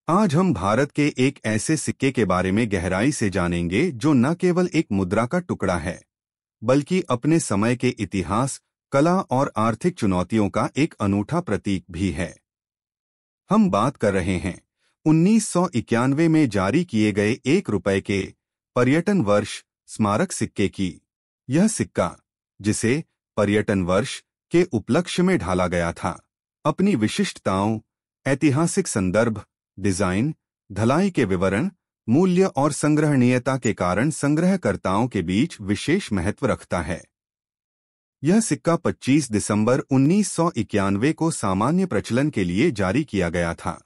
आज हम भारत के एक ऐसे सिक्के के बारे में गहराई से जानेंगे जो न केवल एक मुद्रा का टुकड़ा है, बल्कि अपने समय के इतिहास, कला और आर्थिक चुनौतियों का एक अनूठा प्रतीक भी है। हम बात कर रहे हैं 1991 में जारी किए गए 1 रुपए के पर्यटन वर्ष स्मारक सिक्के की। यह सिक्का, जिसे पर्यटन वर्ष के उपलक्ष्य में ढाला गया था, अपनी विशिष्टताओं, ऐतिहासिक संदर्भ, डिजाइन, ढलाई के विवरण, मूल्य और संग्रहणीयता के कारण संग्रहकर्ताओं के बीच विशेष महत्व रखता है। यह सिक्का 25 दिसंबर 1991 को सामान्य प्रचलन के लिए जारी किया गया था।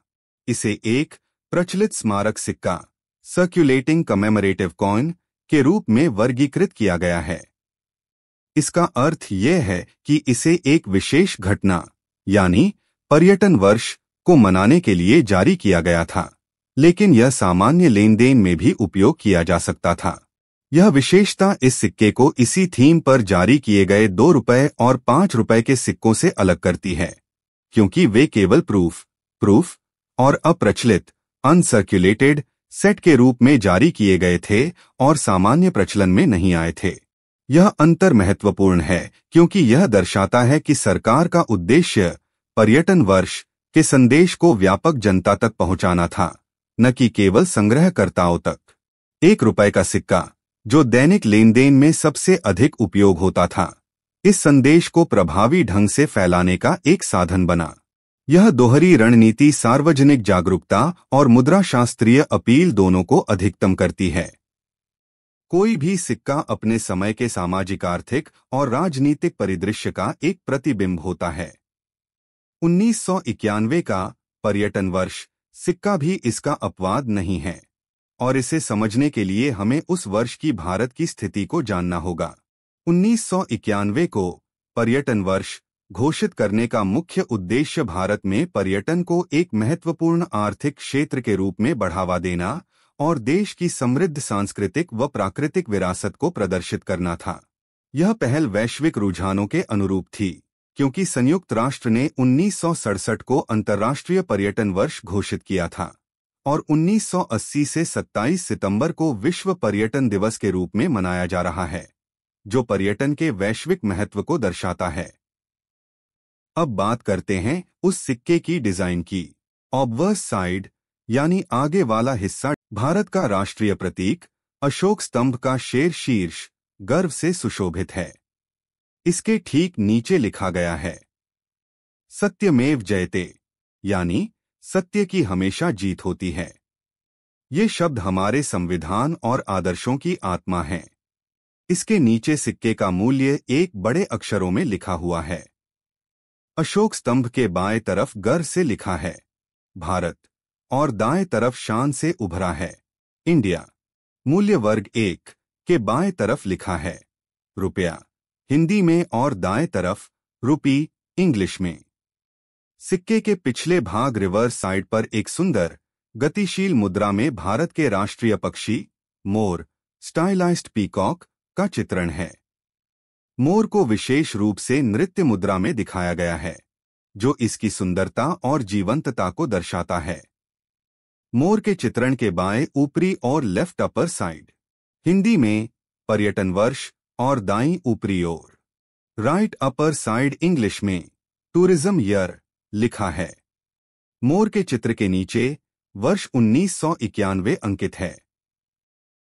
इसे एक प्रचलित स्मारक सिक्का, सर्कुलेटिंग कमेमोरेटिव कॉइन, के रूप में वर्गीकृत किया गया है। इसका अर्थ यह है कि इसे एक विशेष घटना, यानी पर्यटन वर्ष को मनाने के लिए जारी किया गया था, लेकिन यह सामान्य लेन देन में भी उपयोग किया जा सकता था। यह विशेषता इस सिक्के को इसी थीम पर जारी किए गए 2 रुपए और 5 रुपए के सिक्कों से अलग करती है, क्योंकि वे केवल प्रूफ और अप्रचलित अनसर्कुलेटेड सेट के रूप में जारी किए गए थे और सामान्य प्रचलन में नहीं आए थे। यह अंतर महत्वपूर्ण है क्योंकि यह दर्शाता है कि सरकार का उद्देश्य पर्यटन वर्ष के संदेश को व्यापक जनता तक पहुंचाना था, न कि केवल संग्रहकर्ताओं तक। 1 रुपए का सिक्का, जो दैनिक लेन देन में सबसे अधिक उपयोग होता था, इस संदेश को प्रभावी ढंग से फैलाने का एक साधन बना। यह दोहरी रणनीति सार्वजनिक जागरूकता और मुद्राशास्त्रीय अपील दोनों को अधिकतम करती है। कोई भी सिक्का अपने समय के सामाजिक, आर्थिक और राजनीतिक परिदृश्य का एक प्रतिबिंब होता है। 1991 का पर्यटन वर्ष सिक्का भी इसका अपवाद नहीं है, और इसे समझने के लिए हमें उस वर्ष की भारत की स्थिति को जानना होगा। 1991 को पर्यटन वर्ष घोषित करने का मुख्य उद्देश्य भारत में पर्यटन को एक महत्वपूर्ण आर्थिक क्षेत्र के रूप में बढ़ावा देना और देश की समृद्ध सांस्कृतिक व प्राकृतिक विरासत को प्रदर्शित करना था। यह पहल वैश्विक रुझानों के अनुरूप थी, क्योंकि संयुक्त राष्ट्र ने 1967 को अंतर्राष्ट्रीय पर्यटन वर्ष घोषित किया था और 1980 से 27 सितंबर को विश्व पर्यटन दिवस के रूप में मनाया जा रहा है, जो पर्यटन के वैश्विक महत्व को दर्शाता है। अब बात करते हैं उस सिक्के की डिजाइन की। ऑब्वर्स साइड, यानी आगे वाला हिस्सा, भारत का राष्ट्रीय प्रतीक अशोक स्तंभ का शेर शीर्ष गर्व से सुशोभित है। इसके ठीक नीचे लिखा गया है, सत्यमेव जयते, यानी सत्य की हमेशा जीत होती है। ये शब्द हमारे संविधान और आदर्शों की आत्मा हैं। इसके नीचे सिक्के का मूल्य एक बड़े अक्षरों में लिखा हुआ है। अशोक स्तंभ के बाएं तरफ गर्व से लिखा है भारत, और दाएं तरफ शान से उभरा है इंडिया। मूल्य वर्ग 1 के बाएं तरफ लिखा है रुपया हिंदी में और दाएं तरफ रुपी इंग्लिश में। सिक्के के पिछले भाग रिवर्स साइड पर एक सुंदर गतिशील मुद्रा में भारत के राष्ट्रीय पक्षी मोर, स्टाइलाइज्ड पीकॉक, का चित्रण है। मोर को विशेष रूप से नृत्य मुद्रा में दिखाया गया है, जो इसकी सुंदरता और जीवंतता को दर्शाता है। मोर के चित्रण के बाएं ऊपरी और लेफ्ट अपर साइड हिंदी में पर्यटन वर्ष और दाईं ऊपरी ओर राइट अपर साइड इंग्लिश में टूरिज्म ईयर लिखा है। मोर के चित्र के नीचे वर्ष 1991 अंकित है।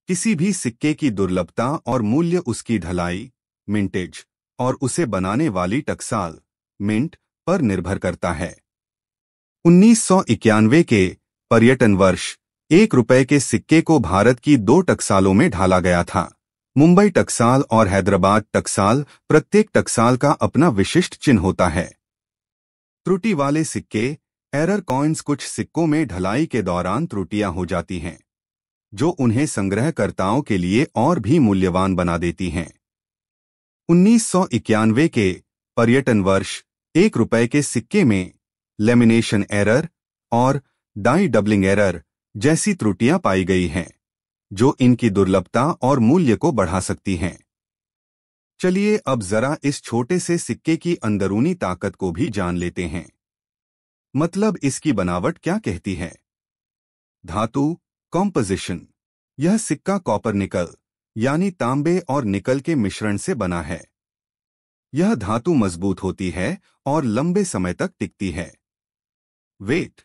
किसी भी सिक्के की दुर्लभता और मूल्य उसकी ढलाई, मिंटेज और उसे बनाने वाली टकसाल, मिंट, पर निर्भर करता है। 1991 के पर्यटन वर्ष 1 रुपए के सिक्के को भारत की 2 टकसालों में ढाला गया था, मुंबई टकसाल और हैदराबाद टकसाल। प्रत्येक टकसाल का अपना विशिष्ट चिन्ह होता है। त्रुटि वाले सिक्के, एरर कॉइन्स, कुछ सिक्कों में ढलाई के दौरान त्रुटियां हो जाती हैं, जो उन्हें संग्रहकर्ताओं के लिए और भी मूल्यवान बना देती हैं। 1991 के पर्यटन वर्ष 1 रुपए के सिक्के में लेमिनेशन एरर और डाई डबलिंग एरर जैसी त्रुटियां पाई गई हैं, जो इनकी दुर्लभता और मूल्य को बढ़ा सकती हैं। चलिए अब जरा इस छोटे से सिक्के की अंदरूनी ताकत को भी जान लेते हैं। मतलब इसकी बनावट क्या कहती है। धातु कॉम्पोजिशन। यह सिक्का कॉपर निकल यानी तांबे और निकल के मिश्रण से बना है। यह धातु मजबूत होती है और लंबे समय तक टिकती है। वेट।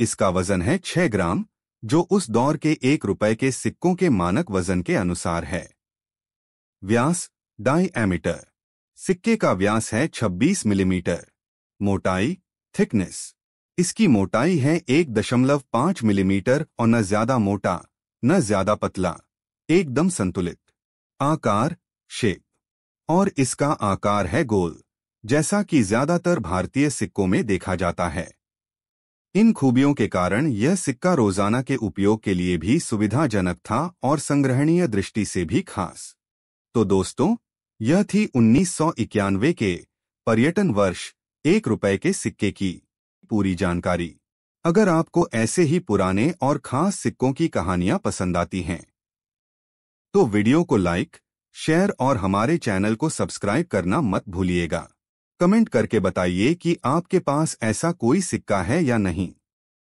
इसका वजन है 6 ग्राम, जो उस दौर के 1 रुपए के सिक्कों के मानक वजन के अनुसार है। व्यास डायमीटर। सिक्के का व्यास है 26 मिलीमीटर। मोटाई थिकनेस। इसकी मोटाई है 1.5 मिलीमीटर और न ज्यादा मोटा न ज्यादा पतला, एकदम संतुलित। आकार शेप। और इसका आकार है गोल, जैसा कि ज्यादातर भारतीय सिक्कों में देखा जाता है। इन खूबियों के कारण यह सिक्का रोजाना के उपयोग के लिए भी सुविधाजनक था और संग्रहणीय दृष्टि से भी खास। तो दोस्तों, यह थी 1991 के पर्यटन वर्ष 1 रुपए के सिक्के की पूरी जानकारी। अगर आपको ऐसे ही पुराने और खास सिक्कों की कहानियां पसंद आती हैं, तो वीडियो को लाइक, शेयर और हमारे चैनल को सब्सक्राइब करना मत भूलिएगा। कमेंट करके बताइए कि आपके पास ऐसा कोई सिक्का है या नहीं।